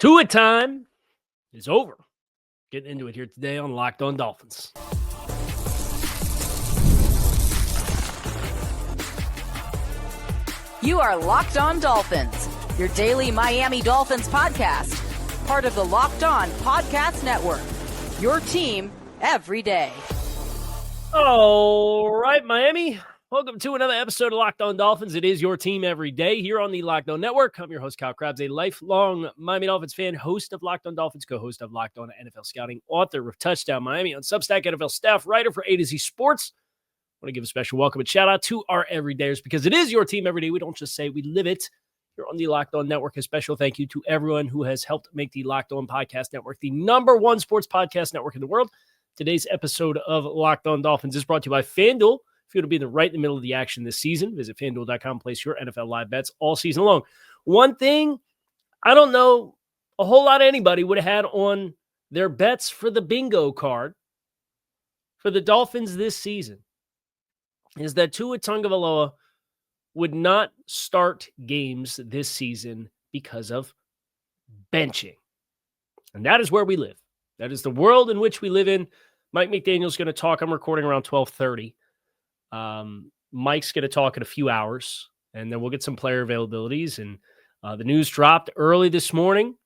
Tua time is over. Getting into it here today on Locked On Dolphins. You are Locked On Dolphins, your daily Miami Dolphins podcast, part of the Locked On Podcast Network, your team every day. All right, Miami. Welcome to another episode of Locked On Dolphins. It is your team every day here on the Locked On Network. I'm your host, Kyle Krabs, a lifelong Miami Dolphins fan, host of Locked On Dolphins, co-host of Locked On NFL Scouting, author of Touchdown Miami on Substack, NFL staff writer for A to Z Sports. I want to give a special welcome and shout out to our everydayers because it is your team every day. We don't just say, we live it. Here on the Locked On Network, a special thank you to everyone who has helped make the Locked On Podcast Network the #1 sports podcast network in the world. Today's episode of Locked On Dolphins is brought to you by FanDuel. If you want to be right in the middle of the action this season, visit FanDuel.com, place your NFL live bets all season long. One thing I don't know a whole lot of anybody would have had on their bets for the bingo card for the Dolphins this season is that Tua Tagovailoa would not start games this season because of benching. And that is where we live. That is the world in which we live in. Mike McDaniel is going to talk. I'm recording around 12:30. Mike's going to talk in a few hours, and then we'll get some player availabilities. And the news dropped early this morning.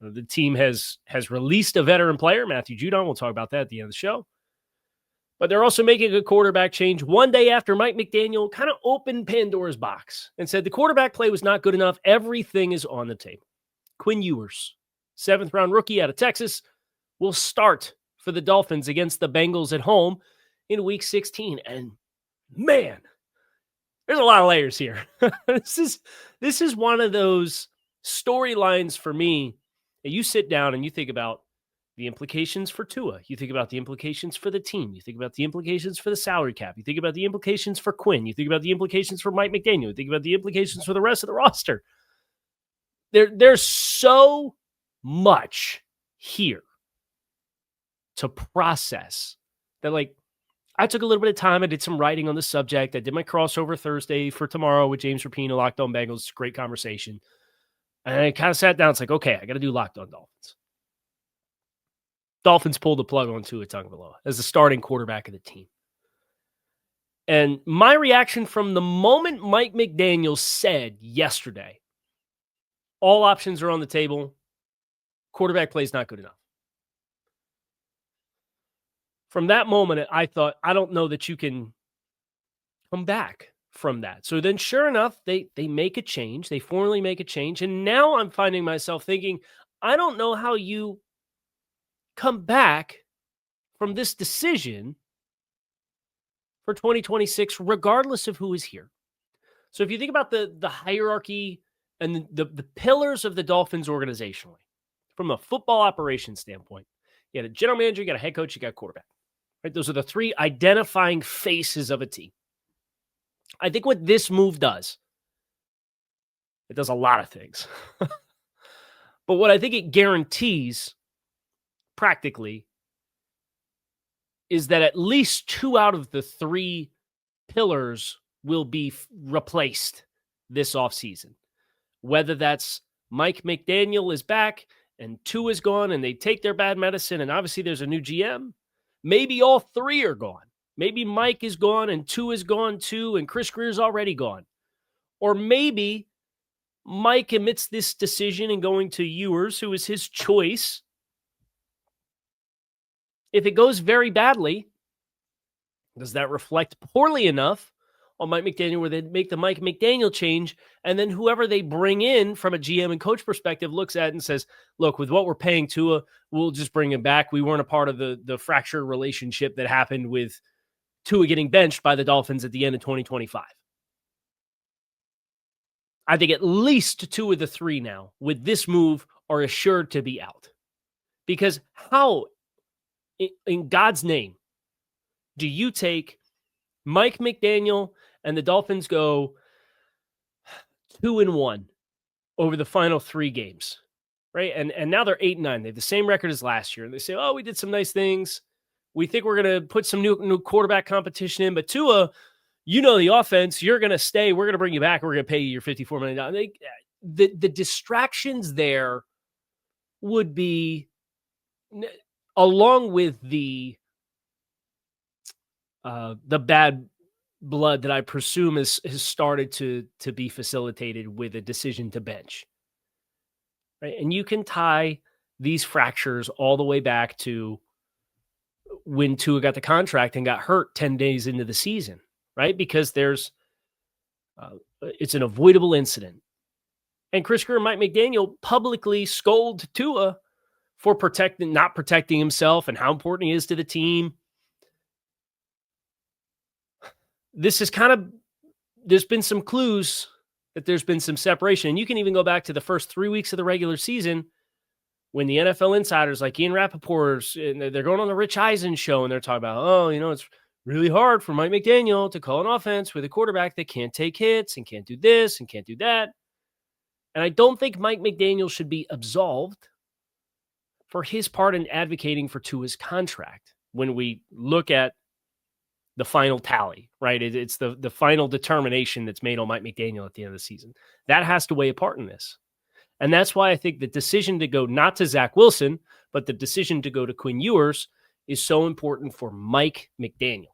The team has released a veteran player, Matthew Judon. We'll talk about that at the end of the show. But they're also making a quarterback change one day after Mike McDaniel kind of opened Pandora's box and said the quarterback play was not good enough. Everything is on the table. Quinn Ewers, 7th-round rookie out of Texas, will start for the Dolphins against the Bengals at home in Week 16. And man, there's a lot of layers here. This is one of those storylines for me that you sit down and you think about the implications for Tua. You think about the implications for the team. You think about the implications for the salary cap. You think about the implications for Quinn. You think about the implications for Mike McDaniel. You think about the implications for the rest of the roster. There's so much here to process that, like, I took a little bit of time. I did some writing on the subject. I did my crossover Thursday for tomorrow with James Rapino, Locked On Bengals. It's a great conversation. And I kind of sat down. It's like, okay, I got to do Locked On Dolphins. Dolphins pulled the plug on Tua Tagovailoa as the starting quarterback of the team. And my reaction from the moment Mike McDaniel said yesterday, all options are on the table, quarterback play is not good enough. From that moment, I thought, I don't know that you can come back from that. So then sure enough, they make a change. They formally make a change. And now I'm finding myself thinking, I don't know how you come back from this decision for 2026, regardless of who is here. So if you think about the hierarchy and the pillars of the Dolphins organizationally, from a football operations standpoint, you got a general manager, you got a head coach, you got a quarterback. Right? Those are the three identifying faces of a team. I think what this move does, it does a lot of things. But what I think it guarantees practically is that at least 2 out of the 3 pillars will be replaced this offseason. Whether that's Mike McDaniel is back and 2 is gone and they take their bad medicine and obviously there's a new GM. Maybe all 3 are gone. Maybe Mike is gone and 2 is gone too and Chris Greer's already gone. Or maybe Mike admits this decision and going to Ewers, who is his choice. If it goes very badly, does that reflect poorly enough on Mike McDaniel where they make the Mike McDaniel change and then whoever they bring in from a GM and coach perspective looks at it and says, look, with what we're paying Tua, we'll just bring him back. We weren't a part of the fractured relationship that happened with Tua getting benched by the Dolphins at the end of 2025. I think at least 2 of the 3 now with this move are assured to be out. Because how, in God's name, do you take Mike McDaniel and the Dolphins go 2-1 over the final 3 games, right? And now they're 8-9. They have the same record as last year. And they say, oh, we did some nice things. We think we're going to put some new quarterback competition in. But Tua, you know the offense. You're going to stay. We're going to bring you back. We're going to pay you your $54 million. The distractions there would be, along with the bad blood that I presume has started to be facilitated with a decision to bench. Right? And you can tie these fractures all the way back to when Tua got the contract and got hurt 10 days into the season, right? Because it's an avoidable incident. And Chris Greer and Mike McDaniel publicly scold Tua for not protecting himself and how important he is to the team. This is there's been some clues that there's been some separation. And you can even go back to the first 3 weeks of the regular season when the NFL insiders like Ian Rappaport, and they're going on the Rich Eisen show and they're talking about, it's really hard for Mike McDaniel to call an offense with a quarterback that can't take hits and can't do this and can't do that. And I don't think Mike McDaniel should be absolved for his part in advocating for Tua's contract when we look at the final tally, right? It's the final determination that's made on Mike McDaniel at the end of the season. That has to weigh a part in this. And that's why I think the decision to go not to Zach Wilson, but the decision to go to Quinn Ewers is so important for Mike McDaniel.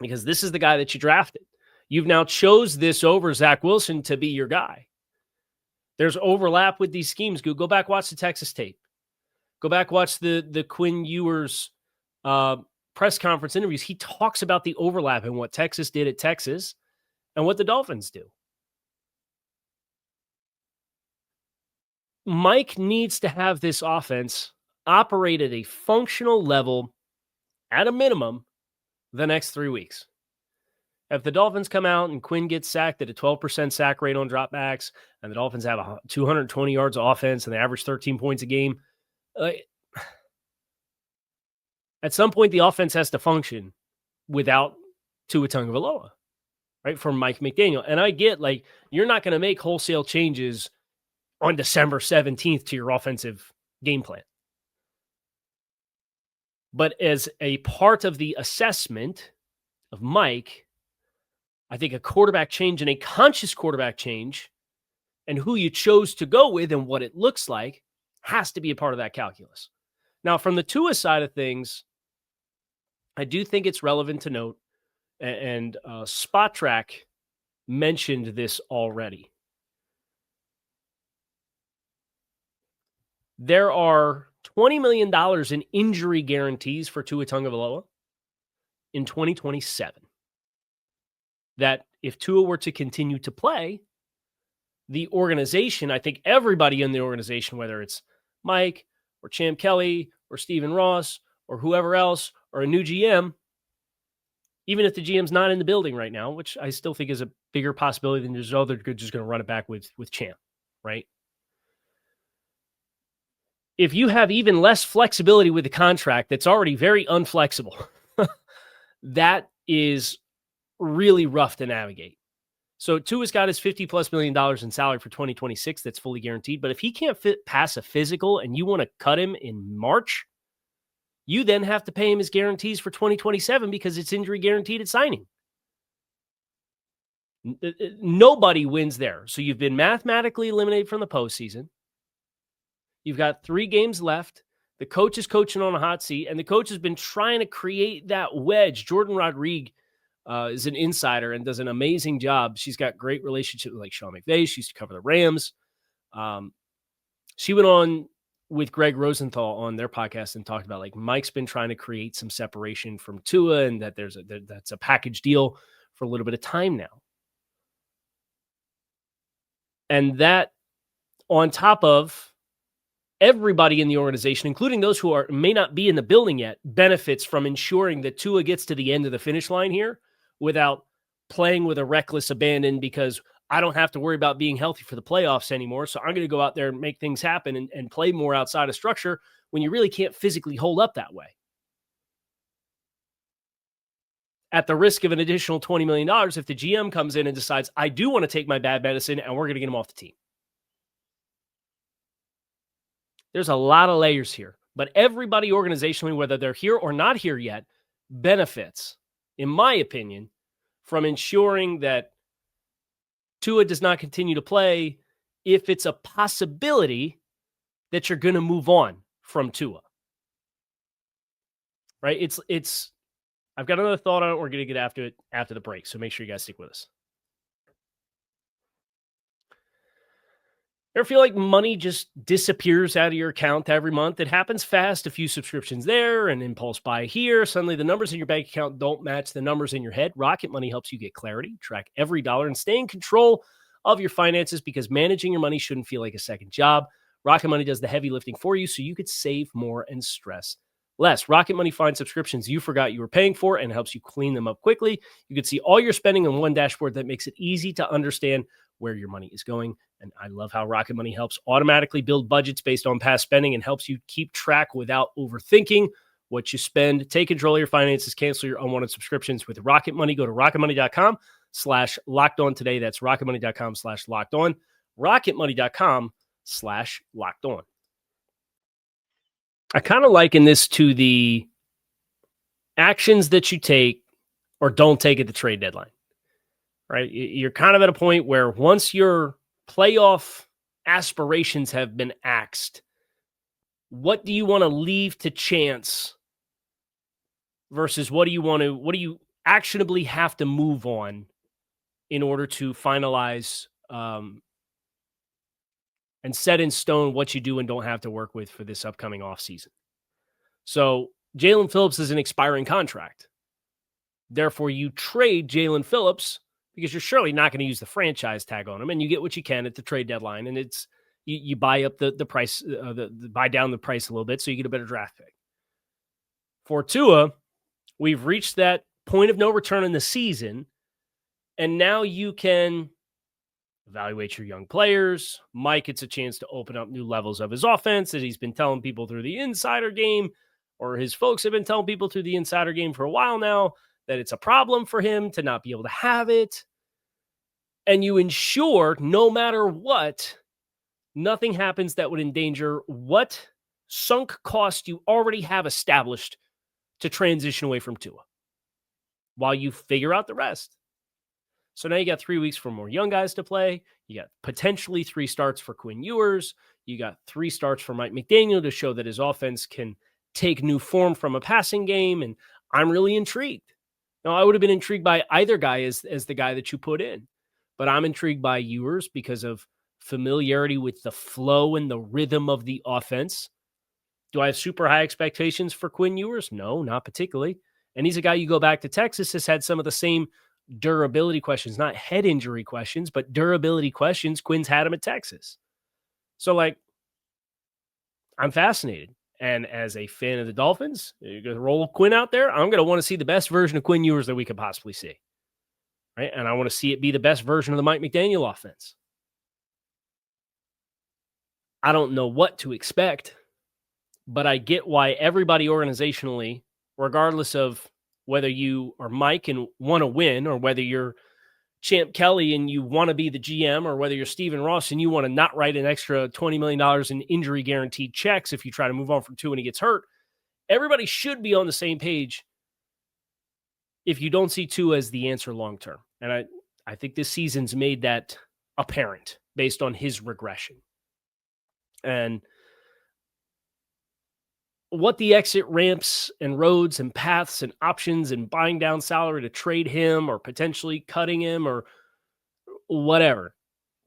Because this is the guy that you drafted. You've now chose this over Zach Wilson to be your guy. There's overlap with these schemes. Go back, watch the Texas tape. Go back, watch the Quinn Ewers press conference interviews. He talks about the overlap and what Texas did at Texas and what the Dolphins do. Mike needs to have this offense operate at a functional level at a minimum the next 3 weeks. If the Dolphins come out and Quinn gets sacked at a 12% sack rate on dropbacks, and the Dolphins have 220 yards of offense and they average 13 points a game, at some point the offense has to function without Tua Tagovailoa, right? From Mike McDaniel. And I get, you're not going to make wholesale changes on December 17th to your offensive game plan. But as a part of the assessment of Mike, I think a quarterback change and a conscious quarterback change and who you chose to go with and what it looks like has to be a part of that calculus. Now, from the Tua side of things, I do think it's relevant to note, and Spot Track mentioned this already. There are $20 million in injury guarantees for Tua Tagovailoa in 2027. That if Tua were to continue to play, the organization, I think everybody in the organization, whether it's Mike or Champ Kelly or Stephen Ross or whoever else or a new GM, even if the GM's not in the building right now, which I still think is a bigger possibility than they're just going to run it back with Champ, right? If you have even less flexibility with the contract that's already very unflexible, that is really rough to navigate. So Tua's got his $50+ million in salary for 2026 that's fully guaranteed. But if he can't pass a physical and you want to cut him in March, you then have to pay him his guarantees for 2027 because it's injury guaranteed at signing. Nobody wins there. So you've been mathematically eliminated from the postseason. You've got 3 games left. The coach is coaching on a hot seat, and the coach has been trying to create that wedge. Jordan Rodriguez is an insider and does an amazing job. She's got great relationship with Sean McVay. She used to cover the Rams. She went on with Greg Rosenthal on their podcast and talked about Mike's been trying to create some separation from Tua and that that's a package deal for a little bit of time now. And that on top of everybody in the organization, including those who may not be in the building yet, benefits from ensuring that Tua gets to the end of the finish line here without playing with a reckless abandon because I don't have to worry about being healthy for the playoffs anymore. So I'm going to go out there and make things happen and play more outside of structure when you really can't physically hold up that way. At the risk of an additional $20 million, if the GM comes in and decides, I do want to take my bad medicine and we're going to get him off the team. There's a lot of layers here, but everybody organizationally, whether they're here or not here yet, benefits, in my opinion, from ensuring that Tua does not continue to play if it's a possibility that you're going to move on from Tua. Right? It's I've got another thought on it. We're going to get after it after the break, so make sure you guys stick with us. Ever feel like money just disappears out of your account every month? It happens fast. A few subscriptions there, an impulse buy here. Suddenly the numbers in your bank account don't match the numbers in your head. Rocket Money helps you get clarity, track every dollar, and stay in control of your finances, because managing your money shouldn't feel like a second job. Rocket Money does the heavy lifting for you so you could save more and stress less. Rocket Money finds subscriptions you forgot you were paying for and helps you clean them up quickly. You can see all your spending on one dashboard that makes it easy to understand where your money is going. And I love how Rocket Money helps automatically build budgets based on past spending and helps you keep track without overthinking what you spend. Take control of your finances. Cancel your unwanted subscriptions with Rocket Money. Go to rocketmoney.com/lockedon today. That's rocketmoney.com/lockedon. rocketmoney.com/lockedon. I kind of liken this to the actions that you take or don't take at the trade deadline, right? You're kind of at a point where once your playoff aspirations have been axed, what do you want to leave to chance versus what do you actionably have to move on in order to finalize and set in stone what you do and don't have to work with for this upcoming offseason. So Jalen Phillips is an expiring contract. Therefore, you trade Jalen Phillips because you're surely not going to use the franchise tag on him, and you get what you can at the trade deadline, and it's you buy up the price, buy down the price a little bit so you get a better draft pick. For Tua, we've reached that point of no return in the season, and now you can evaluate your young players. Mike gets a chance to open up new levels of his offense that he's been telling people through the insider game, or his folks have been telling people through the insider game for a while now that it's a problem for him to not be able to have it. And you ensure, no matter what, nothing happens that would endanger what sunk cost you already have established to transition away from Tua while you figure out the rest. So now you got 3 weeks for more young guys to play. You got potentially 3 starts for Quinn Ewers. You got 3 starts for Mike McDaniel to show that his offense can take new form from a passing game. And I'm really intrigued. Now, I would have been intrigued by either guy as the guy that you put in, but I'm intrigued by Ewers because of familiarity with the flow and the rhythm of the offense. Do I have super high expectations for Quinn Ewers? No, not particularly. And he's a guy, you go back to Texas, has had some of the same durability questions, not head injury questions, but durability questions Quinn's had him at Texas. So, I'm fascinated. And as a fan of the Dolphins, you're going to roll Quinn out there. I'm going to want to see the best version of Quinn Ewers that we could possibly see. Right? And I want to see it be the best version of the Mike McDaniel offense. I don't know what to expect, but I get why everybody organizationally, regardless of whether you are Mike and want to win, or whether you're Champ Kelly and you want to be the GM, or whether you're Stephen Ross and you want to not write an extra $20 million in injury guaranteed checks if you try to move on from Tua and he gets hurt, everybody should be on the same page if you don't see Tua as the answer long-term. And I think this season's made that apparent based on his regression. And what the exit ramps and roads and paths and options and buying down salary to trade him or potentially cutting him or whatever.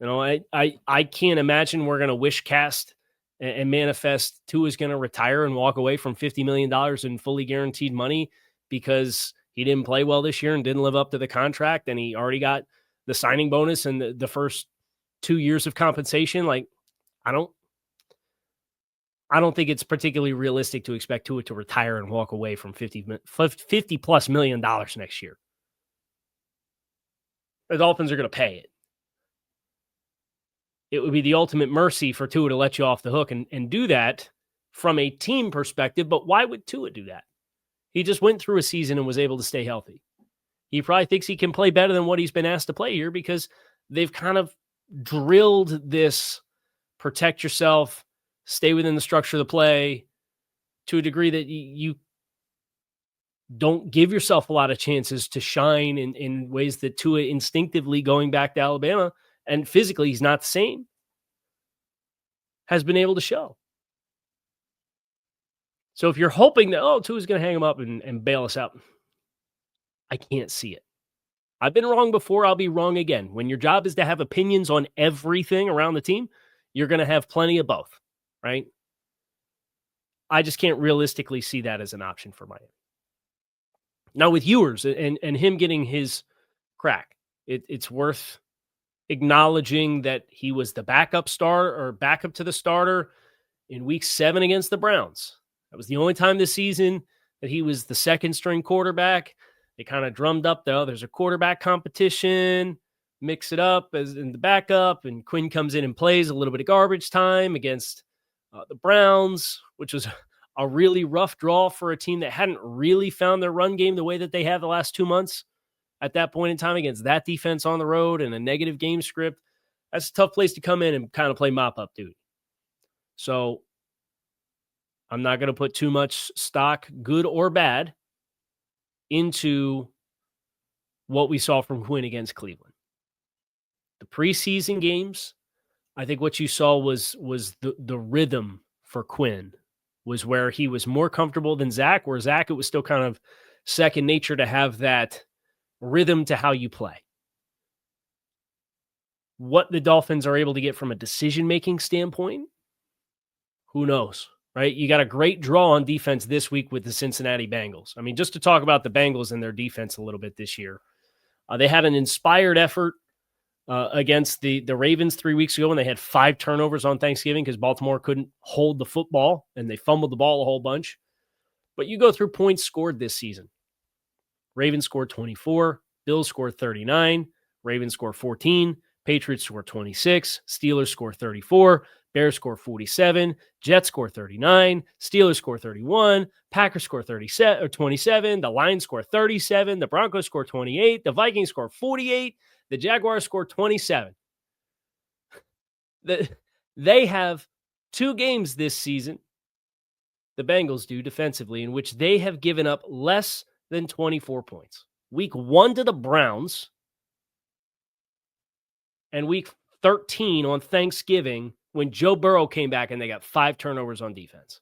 I can't imagine we're going to wish cast and manifest Tua's going to retire and walk away from $50 million in fully guaranteed money because he didn't play well this year and didn't live up to the contract, and he already got the signing bonus and the first 2 years of compensation. I don't think it's particularly realistic to expect Tua to retire and walk away from $50 plus million next year. The Dolphins are going to pay it. It would be the ultimate mercy for Tua to let you off the hook and do that from a team perspective. But why would Tua do that? He just went through a season and was able to stay healthy. He probably thinks he can play better than what he's been asked to play here because they've kind of drilled this protect yourself, stay within the structure of the play to a degree that you don't give yourself a lot of chances to shine in ways that Tua instinctively, going back to Alabama, and physically he's not the same, has been able to show. So if you're hoping that, Tua's going to hang him up and bail us out, I can't see it. I've been wrong before. I'll be wrong again. When your job is to have opinions on everything around the team, you're going to have plenty of both, right? I just can't realistically see that as an option for Miami. Now with Ewers and him getting his crack, it's worth acknowledging that he was the backup to the starter in week 7 against the Browns. That was the only time this season that he was the second string quarterback. They kind of drummed up, though. There's a quarterback competition, mix it up as in the backup, and Quinn comes in and plays a little bit of garbage time against the Browns, which was a really rough draw for a team that hadn't really found their run game the way that they have the last 2 months. At that point in time, against that defense on the road and a negative game script, that's a tough place to come in and kind of play mop-up duty. So I'm not going to put too much stock, good or bad, into what we saw from Quinn against Cleveland. The preseason games, I think what you saw was the rhythm for Quinn was where he was more comfortable than Zach, where Zach, it was still kind of second nature to have that rhythm to how you play. What the Dolphins are able to get from a decision-making standpoint, who knows, right? You got a great draw on defense this week with the Cincinnati Bengals. I mean, just to talk about the Bengals and their defense a little bit this year, they had an inspired effort against the Ravens 3 weeks ago when they had 5 turnovers on Thanksgiving because Baltimore couldn't hold the football and they fumbled the ball a whole bunch. But you go through points scored this season. Ravens scored 24, Bills scored 39, Ravens scored 14, Patriots scored 26, Steelers scored 34, Bears score 47, Jets score 39, Steelers score 31, Packers score 37 or 27, the Lions score 37, the Broncos score 28, the Vikings score 48, the Jaguars score 27. They have 2 games this season, the Bengals do defensively, in which they have given up less than 24 points. Week 1 to the Browns and week 13 on Thanksgiving when Joe Burrow came back and they got 5 turnovers on defense.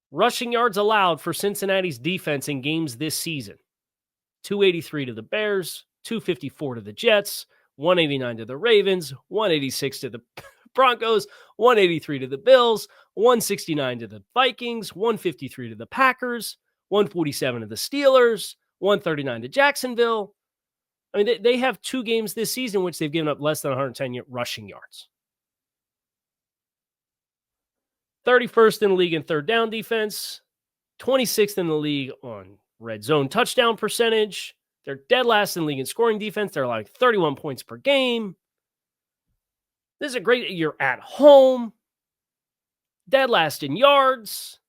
Rushing yards allowed for Cincinnati's defense in games this season. 283 to the Bears, 254 to the Jets, 189 to the Ravens, 186 to the Broncos, 183 to the Bills, 169 to the Vikings, 153 to the Packers, 147 to the Steelers, 139 to Jacksonville. I mean, they have 2 games this season in which they've given up less than 110 rushing yards. 31st in the league in third down defense, 26th in the league on red zone touchdown percentage. They're dead last in the league in scoring defense. They're like 31 points per game. This is a great, you're at home, dead last in yards.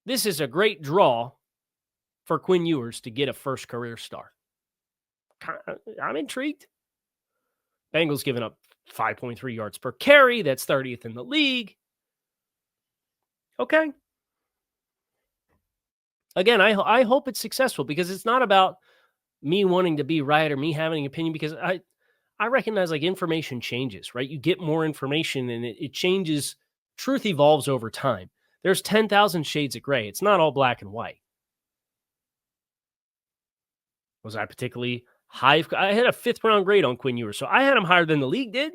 This is a great draw for Quinn Ewers to get a first career start. I'm intrigued. Bengals giving up 5.3 yards per carry. That's 30th in the league. Okay. Again, I hope it's successful because it's not about me wanting to be right or me having an opinion, because I recognize like information changes, right? You get more information and it changes. Truth evolves over time. There's 10,000 shades of gray. It's not all black and white. Was I particularly high? I had a 5th round grade on Quinn Ewers, so I had him higher than the league did.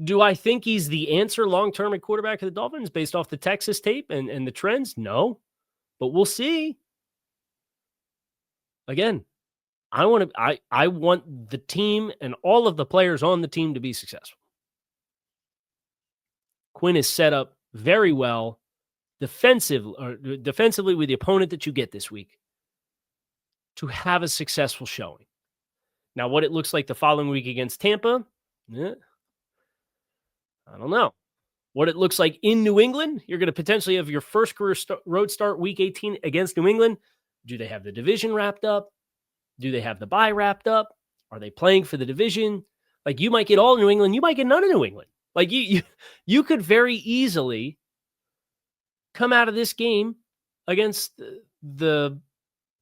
Do I think he's the answer long-term at quarterback of the Dolphins based off the Texas tape and the trends? No, but we'll see. Again, I want the team and all of the players on the team to be successful. Quinn is set up very well defensively with the opponent that you get this week to have a successful showing. Now, what it looks like the following week against Tampa, I don't know. What it looks like in New England, you're going to potentially have your first career road start week 18 against New England. Do they have the division wrapped up? Do they have the bye wrapped up? Are they playing for the division? Like, you might get all New England. You might get none of New England. Like, you could very easily come out of this game against the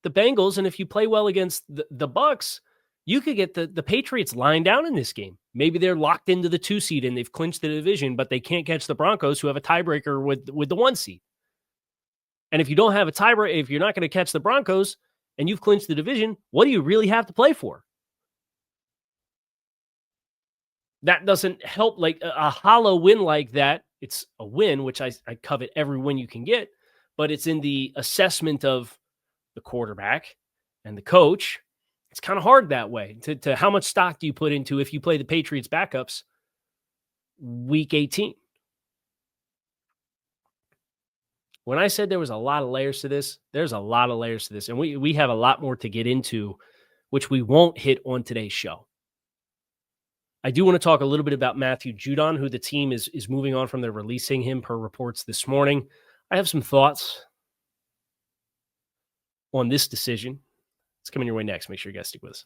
Bengals, and if you play well against the Bucs, You could get the Patriots lying down in this game. Maybe they're locked into the 2 seed and they've clinched the division, but they can't catch the Broncos, who have a tiebreaker with the 1 seed. And if you don't have a tiebreaker, if you're not going to catch the Broncos and you've clinched the division, what do you really have to play for? That doesn't help. Like a hollow win like that, it's a win, which I covet every win you can get, but it's in the assessment of the quarterback and the coach. It's kind of hard that way to how much stock do you put into if you play the Patriots backups week 18? When I said there was a lot of layers to this, there's a lot of layers to this. And we have a lot more to get into, which we won't hit on today's show. I do want to talk a little bit about Matthew Judon, who the team is moving on from. They're releasing him per reports this morning. I have some thoughts on this decision. It's coming your way next. Make sure you guys stick with us.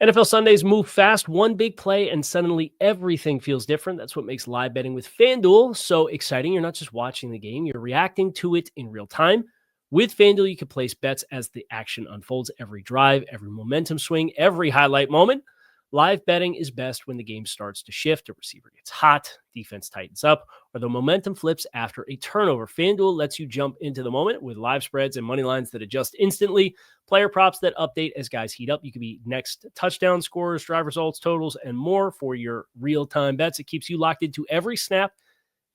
NFL Sundays move fast. One big play, and suddenly everything feels different. That's what makes live betting with FanDuel so exciting. You're not just watching the game, you're reacting to it in real time. With FanDuel, you can place bets as the action unfolds. Every drive, every momentum swing, every highlight moment. Live betting is best when the game starts to shift, a receiver gets hot, defense tightens up, or the momentum flips after a turnover. FanDuel lets you jump into the moment with live spreads and money lines that adjust instantly, player props that update as guys heat up. You can be next touchdown scorers, drive results, totals, and more for your real-time bets. It keeps you locked into every snap,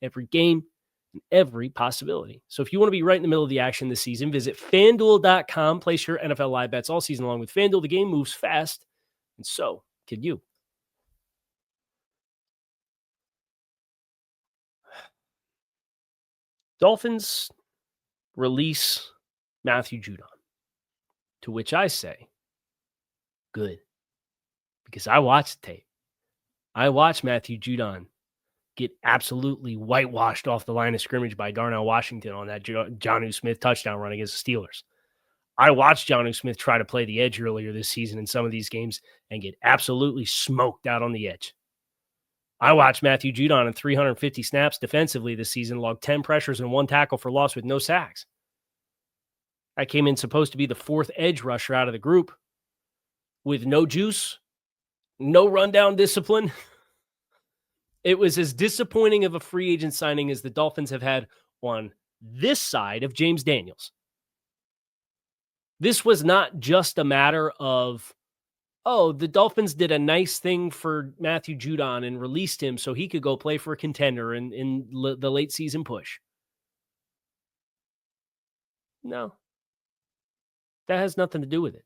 every game, and every possibility. So if you want to be right in the middle of the action this season, visit FanDuel.com. Place your NFL live bets all season long with FanDuel. The game moves fast, and so can you. Dolphins release Matthew Judon, to which I say, good. Because I watched the tape. I watched Matthew Judon get absolutely whitewashed off the line of scrimmage by Darnell Washington on that Jonnu Smith touchdown run against the Steelers. I watched Jonnu Smith try to play the edge earlier this season in some of these games and get absolutely smoked out on the edge. I watched Matthew Judon in 350 snaps defensively this season, logged 10 pressures and 1 tackle for loss with no sacks. I came in supposed to be the 4th edge rusher out of the group with no juice, no rundown discipline. It was as disappointing of a free agent signing as the Dolphins have had on this side of James Daniels. This was not just a matter of, oh, the Dolphins did a nice thing for Matthew Judon and released him so he could go play for a contender in the late season push. No, that has nothing to do with it.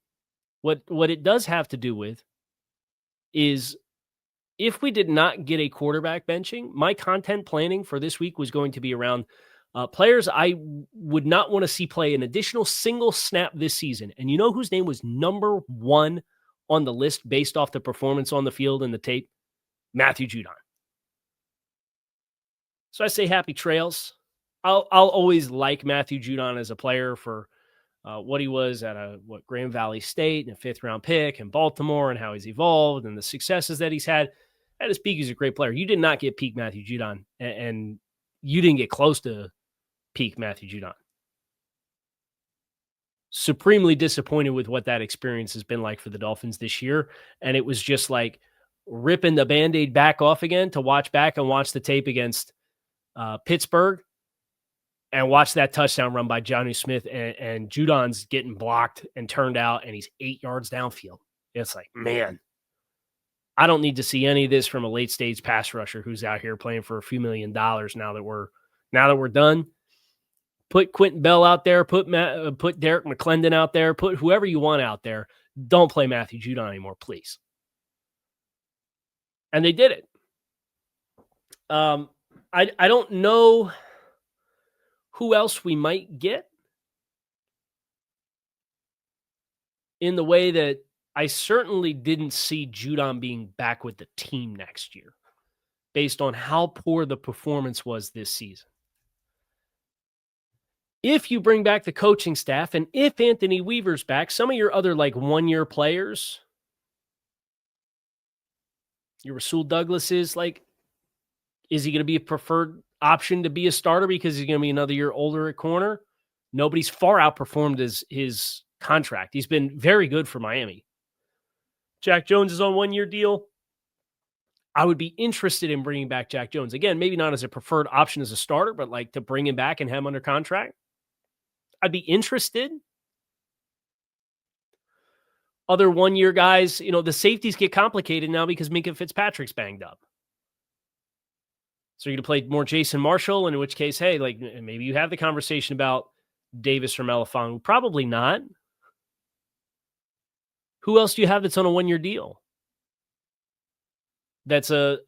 What it does have to do with is if we did not get a quarterback benching, my content planning for this week was going to be around players I would not want to see play an additional single snap this season. And you know whose name was number 1 on the list based off the performance on the field and the tape? Matthew Judon. So I say happy trails. I'll always like Matthew Judon as a player for what he was at Grand Valley State and a 5th-round pick in Baltimore and how he's evolved and the successes that he's had. At his peak, he's a great player. You did not get peak Matthew Judon, and you didn't get close to peak Matthew Judon. Supremely disappointed with what that experience has been like for the Dolphins this year. And it was just like ripping the Band-Aid back off again to watch back and watch the tape against Pittsburgh and watch that touchdown run by Jonnu Smith and Judon's getting blocked and turned out and he's 8 yards downfield. It's like, man, I don't need to see any of this from a late stage pass rusher who's out here playing for a few $1 million now that we're done. Put Quentin Bell out there, put Derek McClendon out there, put whoever you want out there. Don't play Matthew Judon anymore, please. And they did it. I don't know who else we might get in the way that I certainly didn't see Judon being back with the team next year based on how poor the performance was this season. If you bring back the coaching staff and if Anthony Weaver's back, some of your other like 1-year players, your Rasul Douglas is like, is he going to be a preferred option to be a starter because he's going to be another year older at corner? Nobody's far outperformed his contract. He's been very good for Miami. Jack Jones is on 1-year deal. I would be interested in bringing back Jack Jones. Again, maybe not as a preferred option as a starter, but like to bring him back and have him under contract. I'd be interested. Other 1-year guys, the safeties get complicated now because Minkah Fitzpatrick's banged up. So you're going to play more Jason Marshall, in which case, hey, like maybe you have the conversation about Davis or Melifonwu. Probably not. Who else do you have that's on a 1-year deal? That's a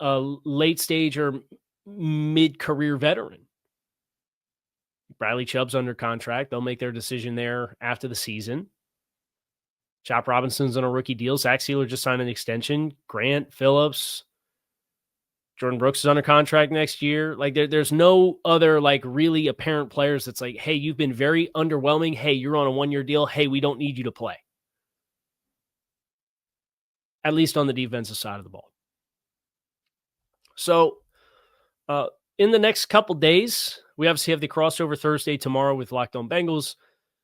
late stage or mid-career veteran. Bradley Chubb's under contract. They'll make their decision there after the season. Chop Robinson's on a rookie deal. Zach Sealer just signed an extension. Grant, Phillips, Jordan Brooks is under contract next year. Like there's no other like really apparent players that's like, hey, you've been very underwhelming. Hey, you're on a 1-year deal. Hey, we don't need you to play. At least on the defensive side of the ball. So in the next couple days, we obviously have the crossover Thursday tomorrow with Locked On Bengals.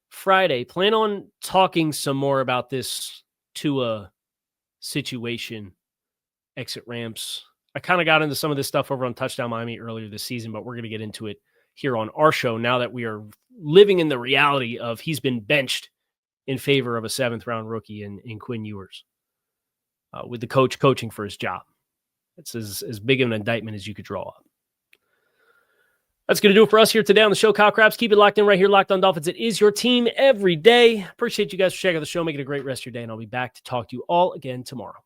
Friday, plan on talking some more about this Tua situation, exit ramps. I kind of got into some of this stuff over on Touchdown Miami earlier this season, but we're going to get into it here on our show now that we are living in the reality of he's been benched in favor of a 7th-round rookie in Quinn Ewers with the coach coaching for his job. It's as big of an indictment as you could draw up. That's going to do it for us here today on the show, Kyle Krabs. Keep it locked in right here, Locked On Dolphins. It is your team every day. Appreciate you guys for checking out the show. Make it a great rest of your day, and I'll be back to talk to you all again tomorrow.